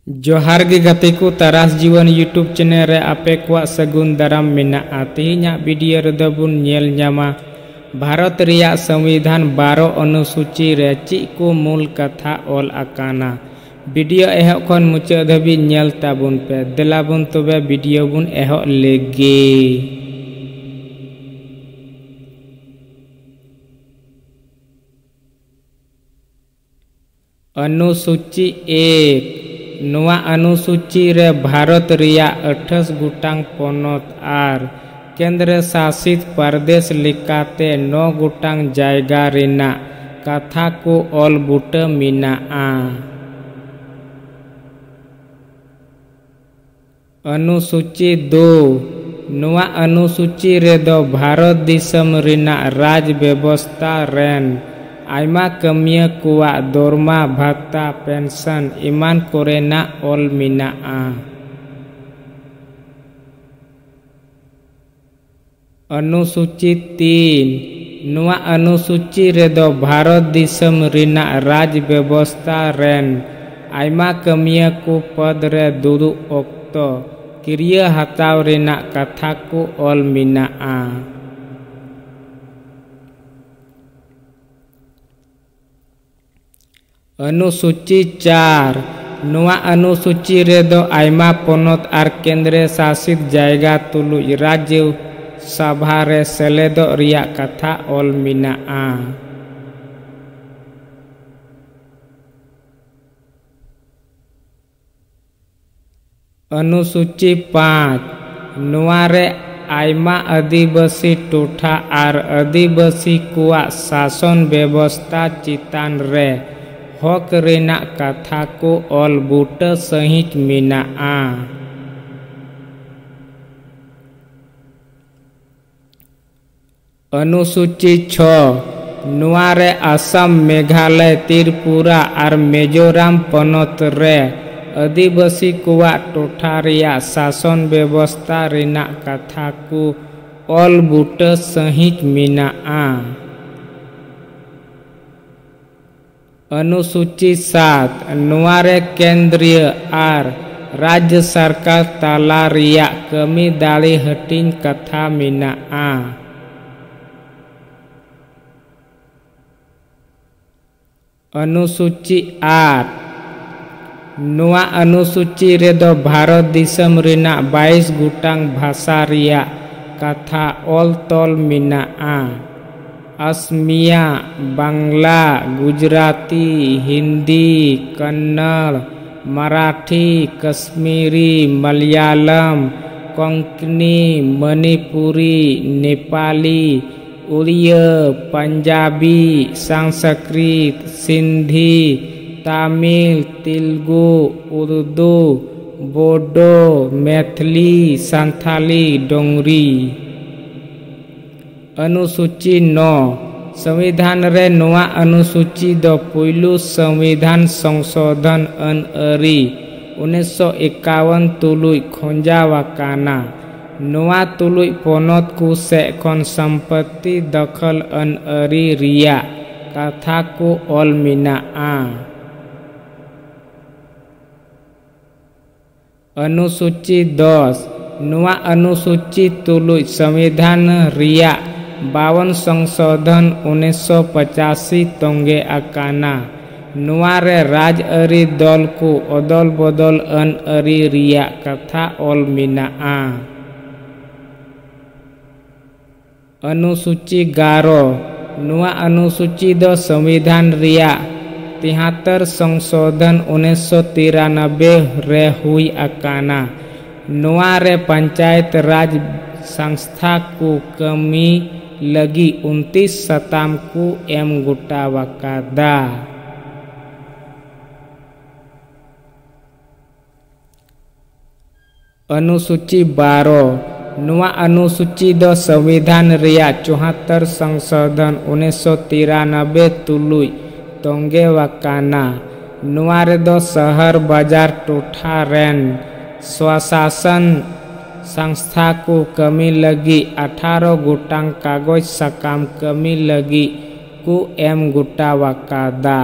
जोहार गे गते को तरास जीवन यूट्यूब चैनल रे आपे को सगुन दाराम मेना तेहेኛ वीडियो रेदो बुन नेल ᱧᱟᱢᱟ भारत रिया संविधान 12 अनुसूची रे ची को मूल कथा ऑल आकाना। वीडियो एहब खन मुचाद धाबी नेल ताबुन पे देला बुन तबे वीडियो बुन एहब लेगे। अनुसूची 1 नुआ अनुसूची रे भारत रिया 28 गुटांग पोनत आर केंद्र शासित प्रदेश लेकाते 9 गुटांग जायगा रेना कथा को ऑल बुट मिनाआ। अनुसूची 2 नुआ अनुसूची रे दो भारत दिसम रेना राज व्यवस्था रेन आयमा कमिया कुआ दोरमा भत्ता पेंशन इमान कोरेना ऑल मिनाआ। अनुसूची 3 नुआ अनुसूची रे दो भारत दिसम रिना राज व्यवस्था रेन आयमा कमिया को पद रे दुदु ओक्तो किरिया हताव रेना कथा को ऑल मिनाआ। अनुसूची 4 नुआ अनुसूची रे दो आयमा पोनत आर केंद्र शासित जायगा तुलु राज्य सभा रे सेलेदो रिया कथा ऑल मिनाआ। अनुसूची 5 नुआ रे आयमा आदिवासी टोठा आर आदिवासी कुआ शासन व्यवस्था चितान रे हक रेना कथा को ऑल बुट सहित मिनाआ। अनुसूची 6 नुआ रे असम मेघालय त्रिपुरा और मिजोरम पनत रे आदिवासी कुआ टोठा रिया शासन व्यवस्था रेना कथा को ऑल बुट सहित मिनाआ। अनुसूची 7 नुआ रे केंद्रीय आर राज्य सरकार ताला रिया कमी दाड़ी हटिन कथा मिनाआ। अनुसूची 8 नुआ अनुसूची रे दो भारत दिसम रिना 22 गुटांग भाषा रिया कथा ऑल तोल मिनाआ। असमिया बांग्ला गुजराती हिंदी कन्नड़ मराठी कश्मीरी मलयालम कोंकणी मणिपुरी नेपाली उड़िया पंजाबी संस्कृत सिंधी तमिल तेलुगु उर्दू बोडो मैथिली संथाली डोंगरी। अनुसूची 9 संविधान रे नुआ अनुसूची दो पुइलु संविधान संशोधन अन अरी 1951 तुलुई खोंजा वाकाना नुआ तुलुई पोनत को से खन संपत्ति दखल अन अरी रिया कथा को ऑल मिनाआ। अनुसूची 10 नुआ अनुसूची तुलुई संविधान रिया 52 संशोधन 1985 तोंगे आकाना नुआ रे राज अरी दल को अदल बदल अन अरी रिया कथा ऑल मिनाआ। अनुसूची 11 नुआ अनुसूची दो संविधान रिया 73 संशोधन 1993 रे हुई आकाना नुआ रे पंचायत राज संस्था को कमी लगी 29 सताम को एम गुटा वकादा। अनुसूची 12 नुआ अनुसूची दो संविधान रिया 74 संशोधन 1993 तुलुई तोंगे वकाना नुआ रे दो शहर बाजार टोठा रेन स्वशासन संस्था को कमी लगी 18 गुटांग कागज सकाम कमी लगी को एम गुटा वकादा।